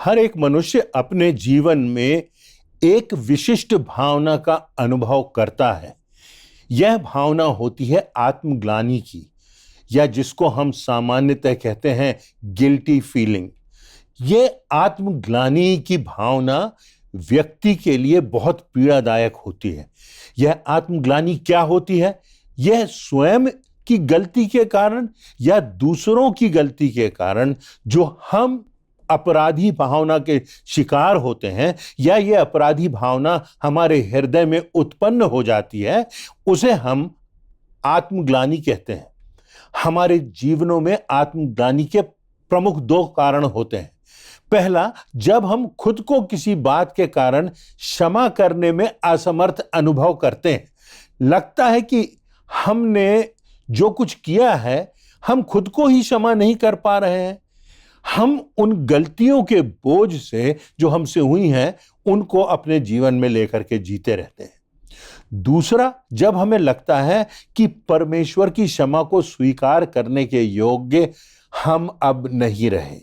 हर एक मनुष्य अपने जीवन में एक विशिष्ट भावना का अनुभव करता है। यह भावना होती है आत्मग्लानि की, या जिसको हम सामान्यतः कहते हैं गिल्टी फीलिंग। यह आत्मग्लानि की भावना व्यक्ति के लिए बहुत पीड़ादायक होती है। यह आत्मग्लानि क्या होती है? यह स्वयं की गलती के कारण या दूसरों की गलती के कारण जो हम अपराधी भावना के शिकार होते हैं, या यह अपराधी भावना हमारे हृदय में उत्पन्न हो जाती है, उसे हम आत्मग्लानि कहते हैं। हमारे जीवनों में आत्मग्लानि के प्रमुख दो कारण होते हैं। पहला, जब हम खुद को किसी बात के कारण क्षमा करने में असमर्थ अनुभव करते हैं। लगता है कि हमने जो कुछ किया है, हम खुद को ही क्षमा नहीं कर पा रहे हैं। हम उन गलतियों के बोझ से जो हमसे हुई हैं, उनको अपने जीवन में लेकर के जीते रहते हैं। दूसरा, जब हमें लगता है कि परमेश्वर की क्षमा को स्वीकार करने के योग्य हम अब नहीं रहे।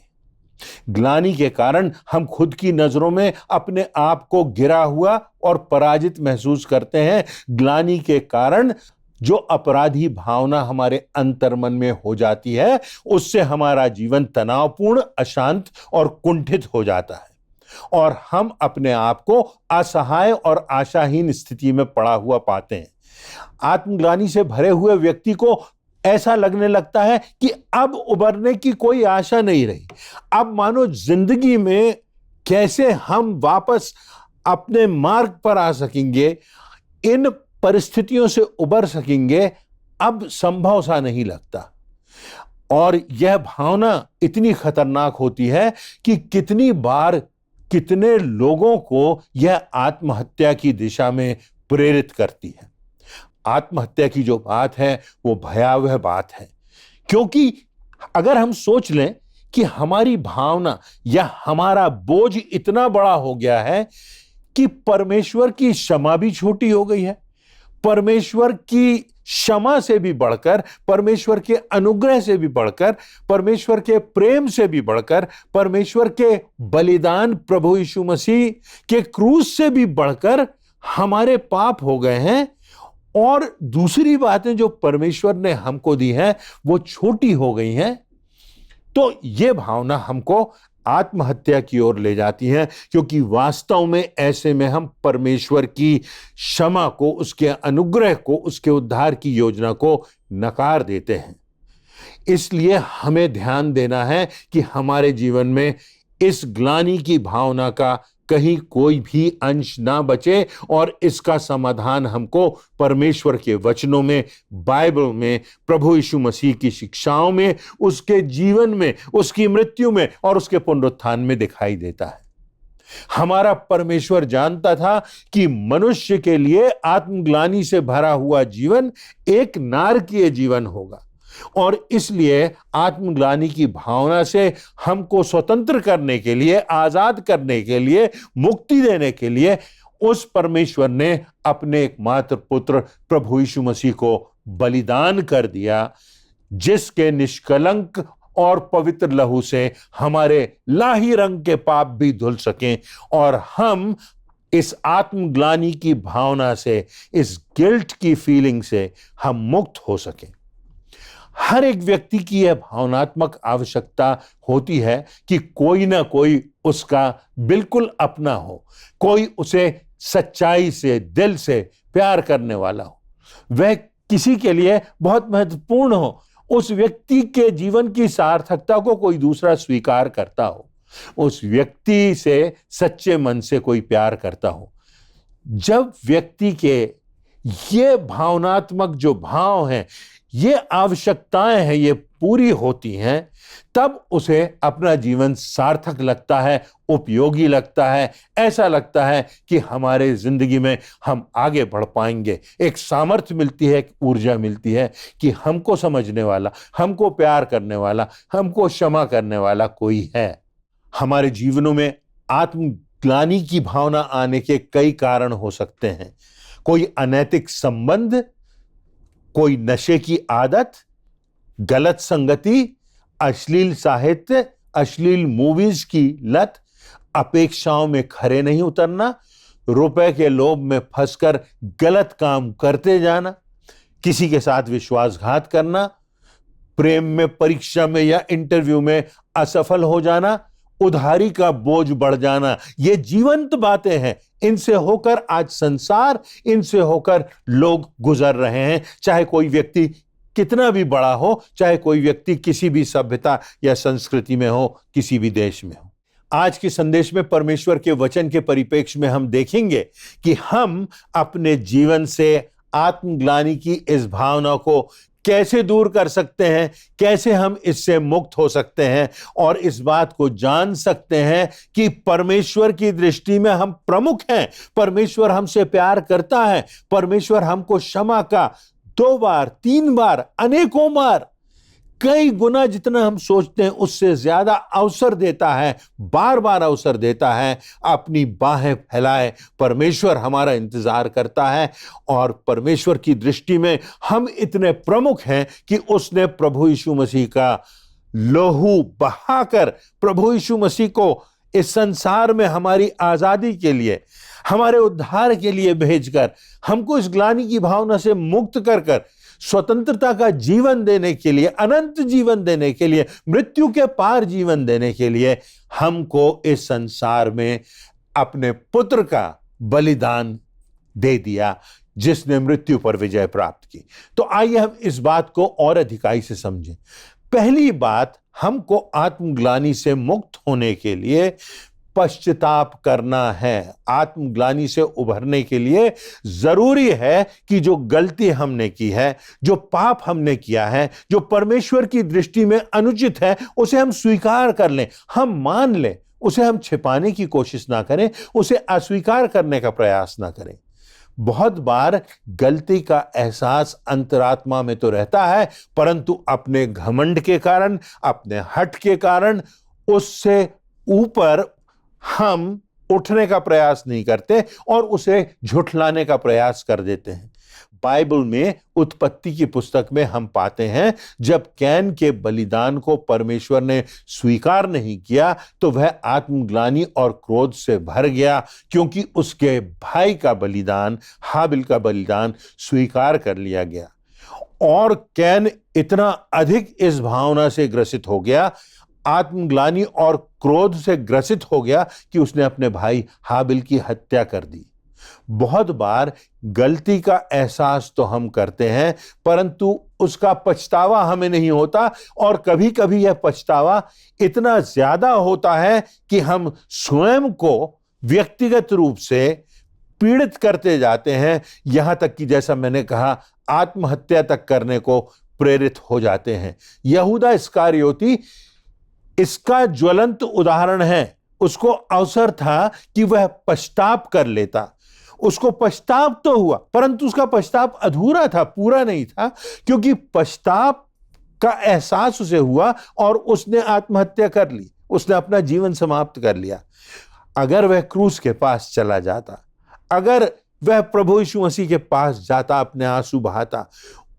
ग्लानि के कारण हम खुद की नजरों में अपने आप को गिरा हुआ और पराजित महसूस करते हैं। ग्लानि के कारण जो अपराधी भावना हमारे अंतर्मन में हो जाती है, उससे हमारा जीवन तनावपूर्ण, अशांत और कुंठित हो जाता है और हम अपने आप को असहाय और आशाहीन स्थिति में पड़ा हुआ पाते हैं। आत्मग्लानि से भरे हुए व्यक्ति को ऐसा लगने लगता है कि अब उबरने की कोई आशा नहीं रही। अब मानो जिंदगी में कैसे हम वापस अपने मार्ग पर आ सकेंगे, इन परिस्थितियों से उबर सकेंगे, अब संभव सा नहीं लगता। और यह भावना इतनी खतरनाक होती है कि कितनी बार कितने लोगों को यह आत्महत्या की दिशा में प्रेरित करती है। आत्महत्या की जो बात है वो भयावह बात है, क्योंकि अगर हम सोच लें कि हमारी भावना या हमारा बोझ इतना बड़ा हो गया है कि परमेश्वर की क्षमा भी छोटी हो गई है, परमेश्वर की क्षमा से भी बढ़कर, परमेश्वर के अनुग्रह से भी बढ़कर, परमेश्वर के प्रेम से भी बढ़कर, परमेश्वर के बलिदान प्रभु यीशु मसीह के क्रूस से भी बढ़कर हमारे पाप हो गए हैं। और दूसरी बातें जो परमेश्वर ने हमको दी हैं वो छोटी हो गई हैं। तो ये भावना हमको आत्महत्या की ओर ले जाती है, क्योंकि वास्तव में ऐसे में हम परमेश्वर की क्षमा को, उसके अनुग्रह को, उसके उद्धार की योजना को नकार देते हैं। इसलिए हमें ध्यान देना है कि हमारे जीवन में इस ग्लानि की भावना का कहीं कोई भी अंश ना बचे, और इसका समाधान हमको परमेश्वर के वचनों में, बाइबल में, प्रभु यीशु मसीह की शिक्षाओं में, उसके जीवन में, उसकी मृत्यु में और उसके पुनरुत्थान में दिखाई देता है। हमारा परमेश्वर जानता था कि मनुष्य के लिए आत्मग्लानि से भरा हुआ जीवन एक नारकीय जीवन होगा, और इसलिए आत्मग्लानि की भावना से हमको स्वतंत्र करने के लिए, आजाद करने के लिए, मुक्ति देने के लिए उस परमेश्वर ने अपने एकमात्र पुत्र प्रभु यीशु मसीह को बलिदान कर दिया, जिसके निष्कलंक और पवित्र लहू से हमारे लाही रंग के पाप भी धुल सकें और हम इस आत्मग्लानि की भावना से, इस गिल्ट की फीलिंग से हम मुक्त हो सकें। हर एक व्यक्ति की यह भावनात्मक आवश्यकता होती है कि कोई ना कोई उसका बिल्कुल अपना हो, कोई उसे सच्चाई से, दिल से प्यार करने वाला हो, वह किसी के लिए बहुत महत्वपूर्ण हो, उस व्यक्ति के जीवन की सार्थकता को कोई दूसरा स्वीकार करता हो, उस व्यक्ति से सच्चे मन से कोई प्यार करता हो। जब व्यक्ति के ये भावनात्मक जो भाव हैं, ये आवश्यकताएं हैं, ये पूरी होती हैं, तब उसे अपना जीवन सार्थक लगता है, उपयोगी लगता है। ऐसा लगता है कि हमारे जिंदगी में हम आगे बढ़ पाएंगे। एक सामर्थ्य मिलती है, एक ऊर्जा मिलती है कि हमको समझने वाला, हमको प्यार करने वाला, हमको क्षमा करने वाला कोई है। हमारे जीवनों में आत्मग्लानि की भावना आने के कई कारण हो सकते हैं। कोई अनैतिक संबंध, कोई नशे की आदत, गलत संगति, अश्लील साहित्य, अश्लील मूवीज की लत, अपेक्षाओं में खरे नहीं उतरना, रुपए के लोभ में फंसकर गलत काम करते जाना, किसी के साथ विश्वासघात करना, प्रेम में, परीक्षा में या इंटरव्यू में असफल हो जाना, उधारी का बोझ बढ़ जाना, ये जीवंत बातें हैं। इनसे होकर आज संसार, इनसे होकर लोग गुजर रहे हैं, चाहे कोई व्यक्ति कितना भी बड़ा हो, चाहे कोई व्यक्ति किसी भी सभ्यता या संस्कृति में हो, किसी भी देश में हो। आज के संदेश में परमेश्वर के वचन के परिप्रेक्ष्य में हम देखेंगे कि हम अपने जीवन से आत्मग्लानि की इस भावना को कैसे दूर कर सकते हैं, कैसे हम इससे मुक्त हो सकते हैं और इस बात को जान सकते हैं कि परमेश्वर की दृष्टि में हम प्रमुख हैं। परमेश्वर हमसे प्यार करता है। परमेश्वर हमको क्षमा का 2 बार, 3 बार, अनेकों बार, कई गुना जितना हम सोचते हैं उससे ज्यादा अवसर देता है, बार बार अवसर देता है। अपनी बाहें फैलाए परमेश्वर हमारा इंतजार करता है और परमेश्वर की दृष्टि में हम इतने प्रमुख हैं कि उसने प्रभु यीशु मसीह का लहू बहाकर, प्रभु यीशु मसीह को इस संसार में हमारी आजादी के लिए, हमारे उद्धार के लिए भेजकर हमको इस ग्लानि की भावना से मुक्त कर कर स्वतंत्रता का जीवन देने के लिए, अनंत जीवन देने के लिए, मृत्यु के पार जीवन देने के लिए हमको इस संसार में अपने पुत्र का बलिदान दे दिया, जिसने मृत्यु पर विजय प्राप्त की। तो आइए हम इस बात को और अधिकाई से समझें। पहली बात, हमको आत्मग्लानि से मुक्त होने के लिए पश्चाताप करना है। आत्मग्लानि से उभरने के लिए जरूरी है कि जो गलती हमने की है, जो पाप हमने किया है, जो परमेश्वर की दृष्टि में अनुचित है, उसे हम स्वीकार कर लें, हम मान लें, उसे हम छिपाने की कोशिश ना करें, उसे अस्वीकार करने का प्रयास ना करें। बहुत बार गलती का एहसास अंतरात्मा में तो रहता है, परंतु अपने घमंड के कारण, अपने हठ के कारण उससे ऊपर हम उठने का प्रयास नहीं करते और उसे झुठलाने का प्रयास कर देते हैं। बाइबल में उत्पत्ति की पुस्तक में हम पाते हैं, जब कैन के बलिदान को परमेश्वर ने स्वीकार नहीं किया तो वह आत्मग्लानि और क्रोध से भर गया, क्योंकि उसके भाई का बलिदान, हाबिल का बलिदान स्वीकार कर लिया गया। और कैन इतना अधिक इस भावना से ग्रसित हो गया, आत्मग्लानि और क्रोध से ग्रसित हो गया कि उसने अपने भाई हाबिल की हत्या कर दी। बहुत बार गलती का एहसास तो हम करते हैं, परंतु उसका पछतावा हमें नहीं होता, और कभी कभी यह पछतावा इतना ज्यादा होता है कि हम स्वयं को व्यक्तिगत रूप से पीड़ित करते जाते हैं, यहां तक कि जैसा मैंने कहा, आत्महत्या तक करने को प्रेरित हो जाते हैं। यहूदा इस्करियोती इसका ज्वलंत उदाहरण है। उसको अवसर था कि वह पश्चाताप कर लेता, उसको पश्चाताप तो हुआ, परंतु उसका पश्चाताप अधूरा था, पूरा नहीं था, क्योंकि पश्चाताप का एहसास उसे हुआ और उसने आत्महत्या कर ली, उसने अपना जीवन समाप्त कर लिया। अगर वह क्रूस के पास चला जाता, अगर वह प्रभु यीशु मसीह के पास जाता, अपने आंसू बहाता,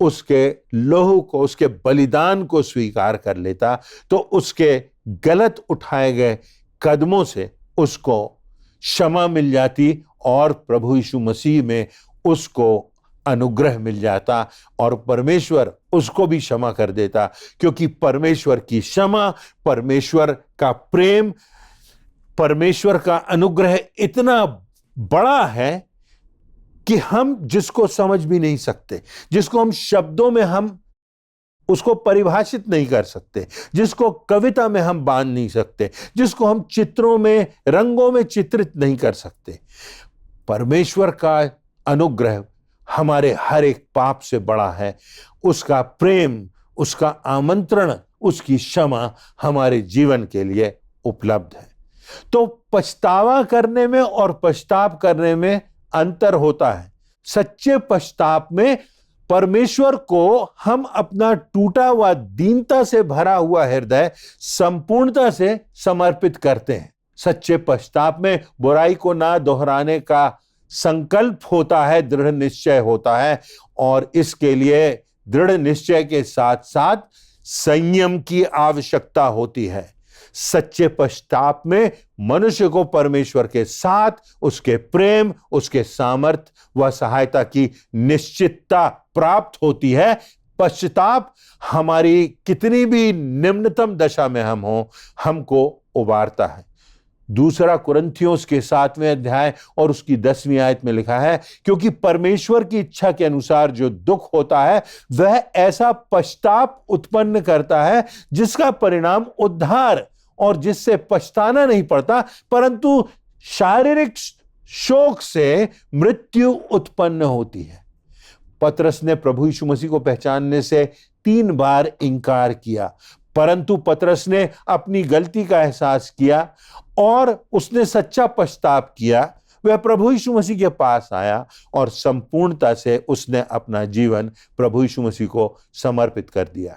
उसके लहू को, उसके बलिदान को स्वीकार कर लेता, तो उसके गलत उठाए गए कदमों से उसको क्षमा मिल जाती और प्रभु यीशु मसीह में उसको अनुग्रह मिल जाता और परमेश्वर उसको भी क्षमा कर देता, क्योंकि परमेश्वर की क्षमा, परमेश्वर का प्रेम, परमेश्वर का अनुग्रह इतना बड़ा है कि हम जिसको समझ भी नहीं सकते, जिसको हम शब्दों में हम उसको परिभाषित नहीं कर सकते, जिसको कविता में हम बांध नहीं सकते, जिसको हम चित्रों में, रंगों में चित्रित नहीं कर सकते। परमेश्वर का अनुग्रह हमारे हर एक पाप से बड़ा है। उसका प्रेम, उसका आमंत्रण, उसकी क्षमा हमारे जीवन के लिए उपलब्ध है। तो पछतावा करने में और पश्चाताप करने में अंतर होता है। सच्चे पश्चाताप में परमेश्वर को हम अपना टूटा हुआ, दीनता से भरा हुआ हृदय संपूर्णता से समर्पित करते हैं। सच्चे पश्चाताप में बुराई को ना दोहराने का संकल्प होता है, दृढ़ निश्चय होता है, और इसके लिए दृढ़ निश्चय के साथ साथ संयम की आवश्यकता होती है। सच्चे पश्चाताप में मनुष्य को परमेश्वर के साथ उसके प्रेम, उसके सामर्थ्य व सहायता की निश्चितता प्राप्त होती है। पश्चाताप हमारी कितनी भी निम्नतम दशा में हम हों, हमको उबारता है। दूसरा कुरिन्थियों के 7वें अध्याय और उसकी 10वीं आयत में लिखा है, क्योंकि परमेश्वर की इच्छा के अनुसार जो दुख होता है वह ऐसा पश्चाताप उत्पन्न करता है जिसका परिणाम उद्धार और जिससे पछताना नहीं पड़ता, परंतु शारीरिक शोक से मृत्यु उत्पन्न होती है। पतरस ने प्रभु यीशु मसीह को पहचानने से 3 बार इंकार किया, परंतु पतरस ने अपनी गलती का एहसास किया और उसने सच्चा पश्चाताप किया। वह प्रभु यीशु मसीह के पास आया और संपूर्णता से उसने अपना जीवन प्रभु यीशु मसीह को समर्पित कर दिया।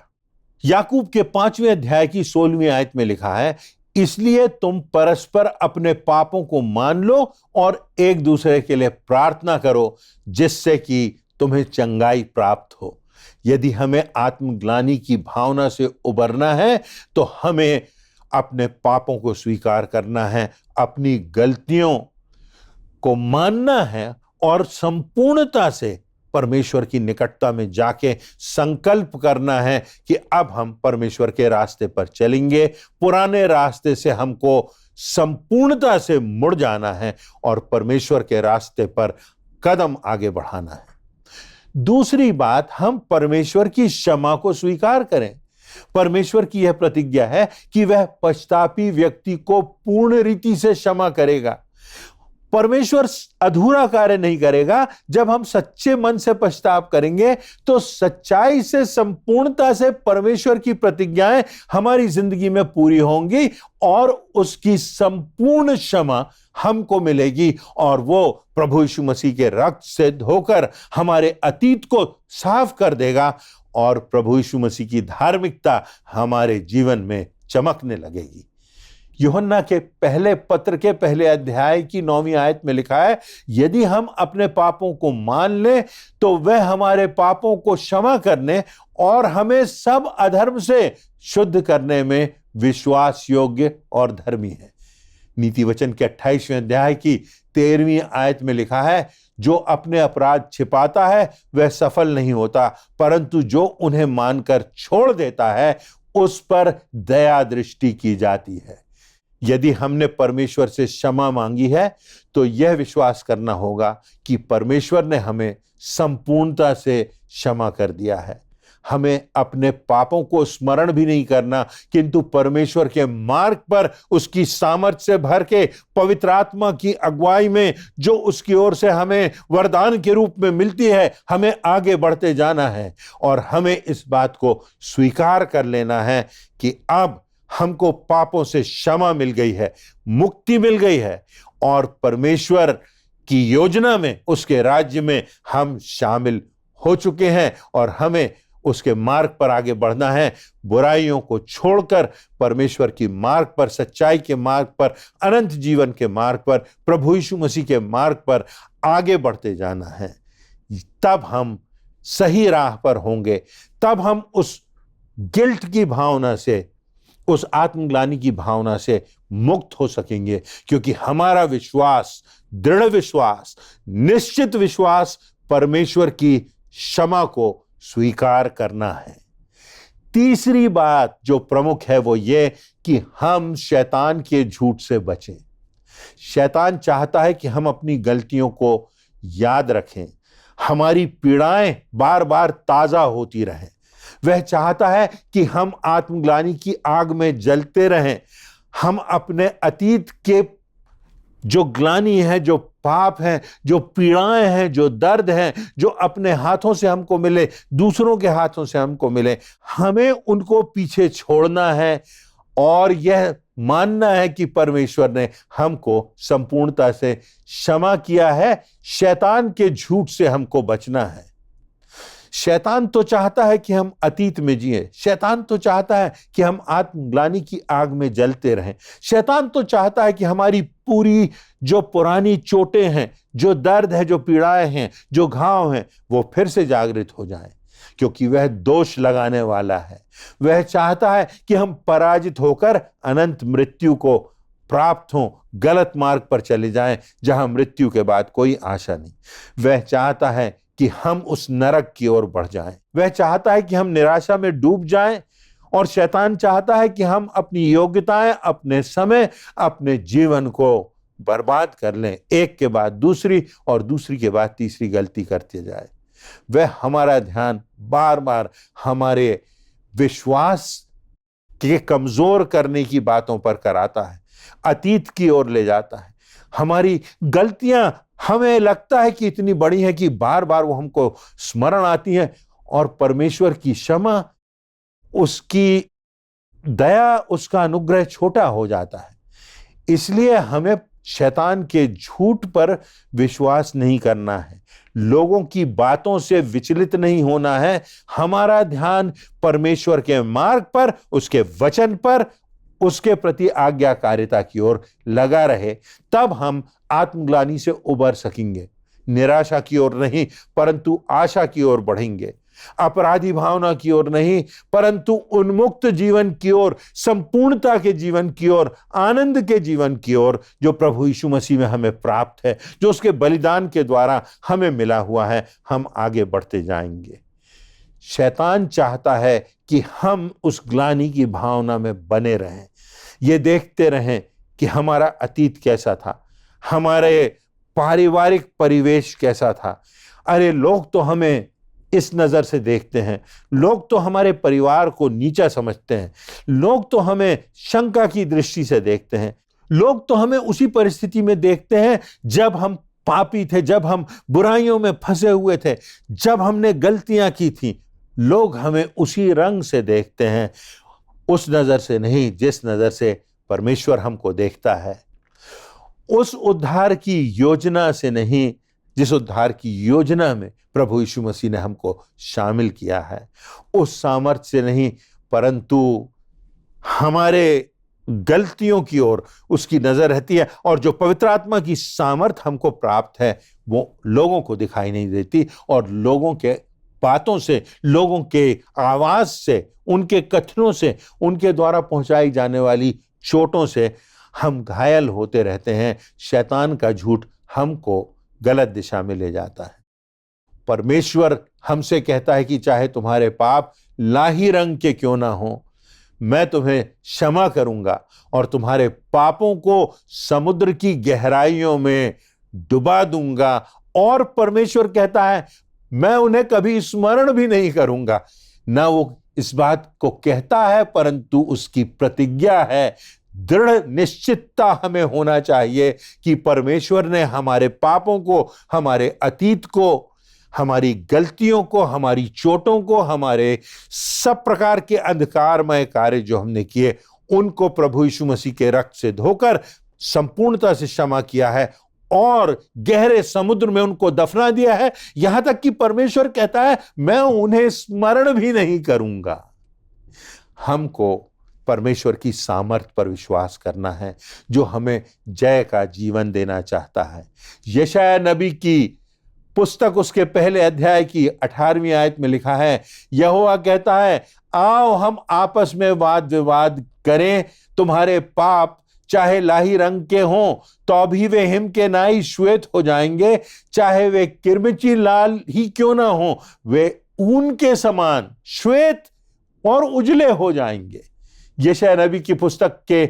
याकूब के 5वें अध्याय की 16वीं आयत में लिखा है, इसलिए तुम परस्पर अपने पापों को मान लो और एक दूसरे के लिए प्रार्थना करो, जिससे कि तुम्हें चंगाई प्राप्त हो। यदि हमें आत्मग्लानि की भावना से उबरना है तो हमें अपने पापों को स्वीकार करना है, अपनी गलतियों को मानना है और संपूर्णता से परमेश्वर की निकटता में जाके संकल्प करना है कि अब हम परमेश्वर के रास्ते पर चलेंगे। पुराने रास्ते से हमको संपूर्णता से मुड़ जाना है और परमेश्वर के रास्ते पर कदम आगे बढ़ाना है। दूसरी बात, हम परमेश्वर की क्षमा को स्वीकार करें। परमेश्वर की यह प्रतिज्ञा है कि वह पश्चातापी व्यक्ति को पूर्ण रीति से क्षमा करेगा। परमेश्वर अधूरा कार्य नहीं करेगा। जब हम सच्चे मन से पश्चाताप करेंगे तो सच्चाई से, संपूर्णता से परमेश्वर की प्रतिज्ञाएं हमारी जिंदगी में पूरी होंगी और उसकी संपूर्ण क्षमा हमको मिलेगी और वो प्रभु यीशु मसीह के रक्त से धोकर हमारे अतीत को साफ कर देगा और प्रभु यीशु मसीह की धार्मिकता हमारे जीवन में चमकने लगेगी। यूहन्ना के पहले पत्र के पहले अध्याय की 9वीं आयत में लिखा है, यदि हम अपने पापों को मान लें तो वह हमारे पापों को क्षमा करने और हमें सब अधर्म से शुद्ध करने में विश्वास योग्य और धर्मी है। नीति वचन के 28वें अध्याय की 13वीं आयत में लिखा है, जो अपने अपराध छिपाता है वह सफल नहीं होता, परंतु जो उन्हें मानकर छोड़ देता है उस पर दया दृष्टि की जाती है। यदि हमने परमेश्वर से क्षमा मांगी है तो यह विश्वास करना होगा कि परमेश्वर ने हमें संपूर्णता से क्षमा कर दिया है। हमें अपने पापों को स्मरण भी नहीं करना, किंतु परमेश्वर के मार्ग पर उसकी सामर्थ्य से भर के पवित्र आत्मा की अगुवाई में जो उसकी ओर से हमें वरदान के रूप में मिलती है, हमें आगे बढ़ते जाना है और हमें इस बात को स्वीकार कर लेना है कि अब हमको पापों से क्षमा मिल गई है, मुक्ति मिल गई है और परमेश्वर की योजना में, उसके राज्य में हम शामिल हो चुके हैं और हमें उसके मार्ग पर आगे बढ़ना है। बुराइयों को छोड़कर परमेश्वर की मार्ग पर, सच्चाई के मार्ग पर, अनंत जीवन के मार्ग पर, प्रभु यीशु मसीह के मार्ग पर आगे बढ़ते जाना है। तब हम सही राह पर होंगे, तब हम उस गिल्ट की भावना से, उस आत्मग्लानि की भावना से मुक्त हो सकेंगे, क्योंकि हमारा विश्वास, दृढ़ विश्वास, निश्चित विश्वास परमेश्वर की क्षमा को स्वीकार करना है। तीसरी बात जो प्रमुख है वो ये कि हम शैतान के झूठ से बचें। शैतान चाहता है कि हम अपनी गलतियों को याद रखें, हमारी पीड़ाएं बार बार ताजा होती रहें। वह चाहता है कि हम आत्मग्लानि की आग में जलते रहें, हम अपने अतीत के जो ग्लानि है, जो पाप है, जो पीड़ाएं हैं, जो दर्द हैं, जो अपने हाथों से हमको मिले, दूसरों के हाथों से हमको मिले, हमें उनको पीछे छोड़ना है और यह मानना है कि परमेश्वर ने हमको संपूर्णता से क्षमा किया है। शैतान के झूठ से हमको बचना है। शैतान तो चाहता है कि हम अतीत में जिए, शैतान तो चाहता है कि हम आत्मग्लानि की आग में जलते रहें, शैतान तो चाहता है कि हमारी पूरी जो पुरानी चोटें हैं, जो दर्द है, जो पीड़ाएं हैं, जो घाव हैं, वो फिर से जागृत हो जाएं। क्योंकि वह दोष लगाने वाला है। वह चाहता है कि हम पराजित होकर अनंत मृत्यु को प्राप्त हों, गलत मार्ग पर चले जाएं, जहां मृत्यु के बाद कोई आशा नहीं। वह चाहता है कि हम उस नरक की ओर बढ़ जाएं। वह चाहता है कि हम निराशा में डूब जाएं, और शैतान चाहता है कि हम अपनी योग्यताएं, अपने समय, अपने जीवन को बर्बाद कर लें, एक के बाद दूसरी और दूसरी के बाद तीसरी गलती करते जाए। वह हमारा ध्यान बार बार हमारे विश्वास के कमजोर करने की बातों पर कराता है, अतीत की ओर ले जाता है। हमारी गलतियां हमें लगता है कि इतनी बड़ी हैं कि बार बार वो हमको स्मरण आती हैं, और परमेश्वर की क्षमा, उसकी दया, उसका अनुग्रह छोटा हो जाता है। इसलिए हमें शैतान के झूठ पर विश्वास नहीं करना है, लोगों की बातों से विचलित नहीं होना है। हमारा ध्यान परमेश्वर के मार्ग पर, उसके वचन पर, उसके प्रति आज्ञाकारिता की ओर लगा रहे। तब हम आत्मग्लानि से उबर सकेंगे, निराशा की ओर नहीं परंतु आशा की ओर बढ़ेंगे, अपराधी भावना की ओर नहीं परंतु उन्मुक्त जीवन की ओर, संपूर्णता के जीवन की ओर, आनंद के जीवन की ओर, जो प्रभु यीशु मसीह में हमें प्राप्त है, जो उसके बलिदान के द्वारा हमें मिला हुआ है। हम आगे बढ़ते जाएंगे। शैतान चाहता है कि हम उस ग्लानि की भावना में बने रहें, ये देखते रहें कि हमारा अतीत कैसा था, हमारे पारिवारिक परिवेश कैसा था। अरे लोग तो हमें इस नजर से देखते हैं, लोग तो हमारे परिवार को नीचा समझते हैं, लोग तो हमें शंका की दृष्टि से देखते हैं, लोग तो हमें उसी परिस्थिति में देखते हैं जब हम पापी थे, जब हम बुराइयों में फंसे हुए थे, जब हमने गलतियां की थी। लोग हमें उसी रंग से देखते हैं, उस नजर से नहीं जिस नजर से परमेश्वर हमको देखता है। उस उद्धार की योजना से नहीं जिस उद्धार की योजना में प्रभु यीशु मसीह ने हमको शामिल किया है। उस सामर्थ्य से नहीं परंतु हमारे गलतियों की ओर उसकी नजर रहती है, और जो पवित्र आत्मा की सामर्थ हमको प्राप्त है वो लोगों को दिखाई नहीं देती, और लोगों के बातों से, लोगों के आवाज से, उनके कथनों से, उनके द्वारा पहुंचाई जाने वाली चोटों से हम घायल होते रहते हैं। शैतान का झूठ हमको गलत दिशा में ले जाता है। परमेश्वर हमसे कहता है कि चाहे तुम्हारे पाप लाही रंग के क्यों ना हो, मैं तुम्हें क्षमा करूंगा और तुम्हारे पापों को समुद्र की गहराइयों में डुबा दूंगा। और परमेश्वर कहता है मैं उन्हें कभी स्मरण भी नहीं करूंगा। ना वो इस बात को कहता है परंतु उसकी प्रतिज्ञा है। दृढ़ निश्चितता हमें होना चाहिए कि परमेश्वर ने हमारे पापों को, हमारे अतीत को, हमारी गलतियों को, हमारी चोटों को, हमारे सब प्रकार के अंधकारमय कार्य जो हमने किए, उनको प्रभु यीशु मसीह के रक्त से धोकर संपूर्णता से क्षमा किया है और गहरे समुद्र में उनको दफना दिया है। यहां तक कि परमेश्वर कहता है मैं उन्हें स्मरण भी नहीं करूंगा। हमको परमेश्वर की सामर्थ पर विश्वास करना है जो हमें जय का जीवन देना चाहता है। यशायाह नबी की पुस्तक उसके पहले अध्याय की 18वीं आयत में लिखा है, यहोवा कहता है आओ हम आपस में वाद विवाद करें, तुम्हारे पाप चाहे लाही रंग के हों तो भी वे हिम के नाई श्वेत हो जाएंगे, चाहे वे किरमिची लाल ही क्यों ना हो वे ऊन के समान श्वेत और उजले हो जाएंगे। यशायाह नबी की पुस्तक के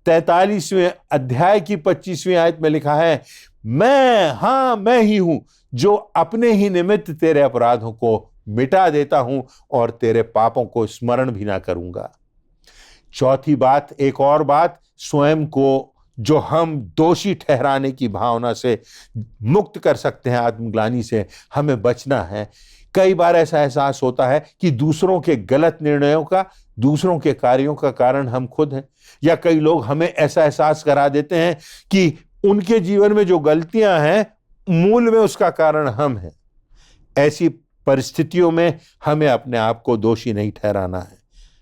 43वें अध्याय की 25वीं आयत में लिखा है, मैं ही हूं जो अपने ही निमित्त तेरे अपराधों को मिटा देता हूं और तेरे पापों को स्मरण भी ना करूंगा। चौथी बात, एक और बात, स्वयं को जो हम दोषी ठहराने की भावना से मुक्त कर सकते हैं, आत्मग्लानि से हमें बचना है। कई बार ऐसा एहसास होता है कि दूसरों के गलत निर्णयों का, दूसरों के कार्यों का कारण हम खुद हैं, या कई लोग हमें ऐसा एहसास करा देते हैं कि उनके जीवन में जो गलतियां हैं मूल में उसका कारण हम हैं। ऐसी परिस्थितियों में हमें अपने आप को दोषी नहीं ठहराना है।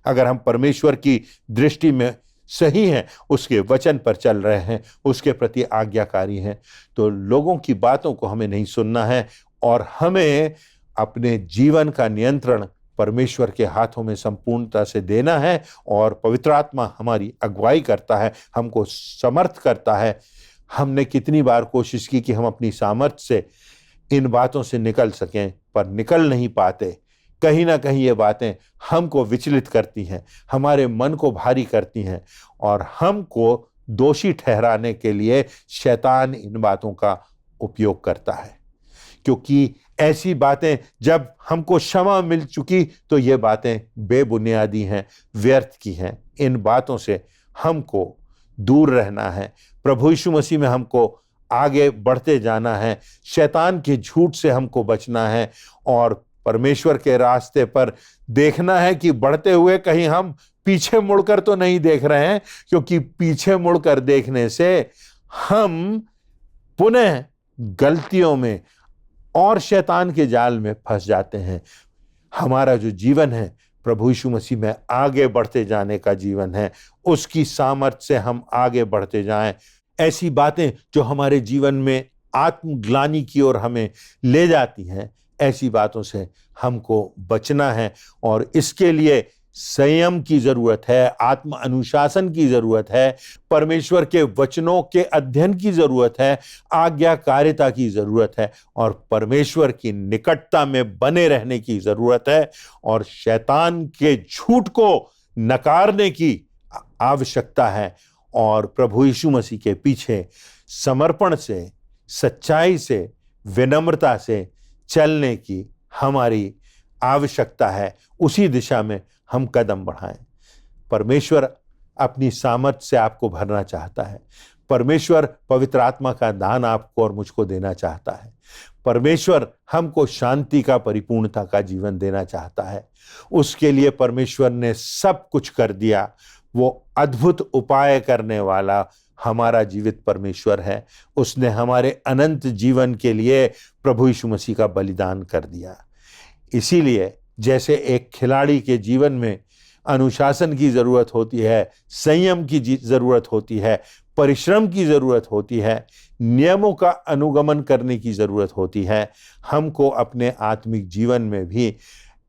अगर हम परमेश्वर की दृष्टि में सही हैं, उसके वचन पर चल रहे हैं, उसके प्रति आज्ञाकारी हैं, तो लोगों की बातों को हमें नहीं सुनना है और हमें अपने जीवन का नियंत्रण परमेश्वर के हाथों में संपूर्णता से देना है और पवित्र आत्मा हमारी अगुवाई करता है, हमको समर्थ करता है। हमने कितनी बार कोशिश की कि हम अपनी सामर्थ्य से इन बातों से निकल सकें, पर निकल नहीं पाते। कहीं ना कहीं ये बातें हमको विचलित करती हैं, हमारे मन को भारी करती हैं और हमको दोषी ठहराने के लिए शैतान इन बातों का उपयोग करता है। क्योंकि ऐसी बातें जब हमको क्षमा मिल चुकी तो ये बातें बेबुनियादी हैं, व्यर्थ की हैं। इन बातों से हमको दूर रहना है। प्रभु यीशु मसीह में हमको आगे बढ़ते जाना है। शैतान के झूठ से हमको बचना है और परमेश्वर के रास्ते पर देखना है कि बढ़ते हुए कहीं हम पीछे मुड़कर तो नहीं देख रहे हैं, क्योंकि पीछे मुड़कर देखने से हम पुनः गलतियों में और शैतान के जाल में फंस जाते हैं। हमारा जो जीवन है प्रभु यीशु मसीह में आगे बढ़ते जाने का जीवन है। उसकी सामर्थ्य से हम आगे बढ़ते जाएं। ऐसी बातें जो हमारे जीवन में आत्मग्लानि की ओर हमें ले जाती हैं, ऐसी बातों से हमको बचना है और इसके लिए संयम की जरूरत है, आत्म अनुशासन की जरूरत है, परमेश्वर के वचनों के अध्ययन की जरूरत है, आज्ञाकारिता की जरूरत है और परमेश्वर की निकटता में बने रहने की जरूरत है और शैतान के झूठ को नकारने की आवश्यकता है और प्रभु यीशु मसीह के पीछे समर्पण से, सच्चाई से, विनम्रता से चलने की हमारी आवश्यकता है। उसी दिशा में हम कदम बढ़ाएं। परमेश्वर अपनी सामर्थ्य से आपको भरना चाहता है। परमेश्वर पवित्र आत्मा का दान आपको और मुझको देना चाहता है। परमेश्वर हमको शांति का, परिपूर्णता का जीवन देना चाहता है। उसके लिए परमेश्वर ने सब कुछ कर दिया। वो अद्भुत उपाय करने वाला हमारा जीवित परमेश्वर है। उसने हमारे अनंत जीवन के लिए प्रभु यीशु मसीह का बलिदान कर दिया। इसीलिए जैसे एक खिलाड़ी के जीवन में अनुशासन की जरूरत होती है, संयम की जरूरत होती है, परिश्रम की जरूरत होती है, नियमों का अनुगमन करने की जरूरत होती है, हमको अपने आत्मिक जीवन में भी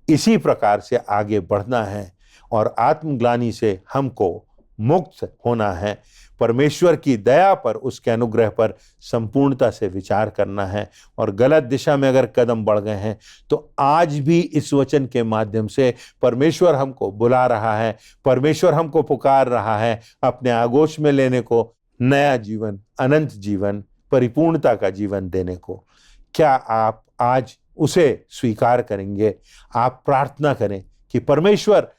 इसी प्रकार से आगे बढ़ना है और आत्मग्लानि से हमको मुक्त होना है। परमेश्वर की दया पर, उसके अनुग्रह पर संपूर्णता से विचार करना है और गलत दिशा में अगर कदम बढ़ गए हैं तो आज भी इस वचन के माध्यम से परमेश्वर हमको बुला रहा है, परमेश्वर हमको पुकार रहा है अपने आगोश में लेने को, नया जीवन, अनंत जीवन, परिपूर्णता का जीवन देने को। क्या आप आज उसे स्वीकार करेंगे? आप प्रार्थना करें कि परमेश्वर,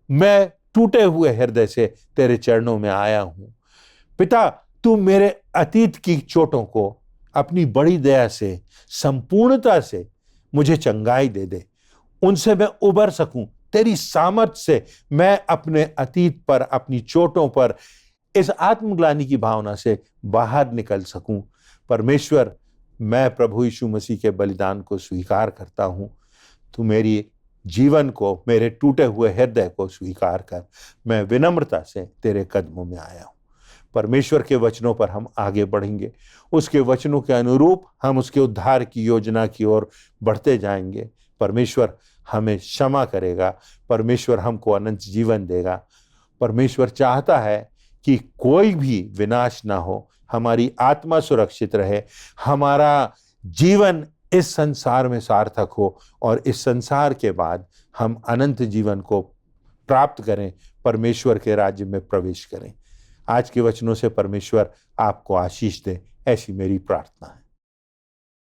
मैं टूटे हुए हृदय से तेरे चरणों में आया हूं। पिता, तू मेरे अतीत की चोटों को अपनी बड़ी दया से, संपूर्णता से मुझे चंगाई दे दे, उनसे मैं उबर सकूं। तेरी सामर्थ्य से मैं अपने अतीत पर, अपनी चोटों पर, इस आत्मग्लानि की भावना से बाहर निकल सकूं। परमेश्वर, मैं प्रभु यीशु मसीह के बलिदान को स्वीकार करता हूं। तू मेरी जीवन को, मेरे टूटे हुए हृदय को स्वीकार कर। मैं विनम्रता से तेरे कदमों में आया हूं। परमेश्वर के वचनों पर हम आगे बढ़ेंगे, उसके वचनों के अनुरूप हम उसके उद्धार की योजना की ओर बढ़ते जाएंगे। परमेश्वर हमें क्षमा करेगा, परमेश्वर हमको अनंत जीवन देगा। परमेश्वर चाहता है कि कोई भी विनाश ना हो, हमारी आत्मा सुरक्षित रहे, हमारा जीवन इस संसार में सार्थक हो और इस संसार के बाद हम अनंत जीवन को प्राप्त करें, परमेश्वर के राज्य में प्रवेश करें। आज के वचनों से परमेश्वर आपको आशीष दे, ऐसी मेरी प्रार्थना है।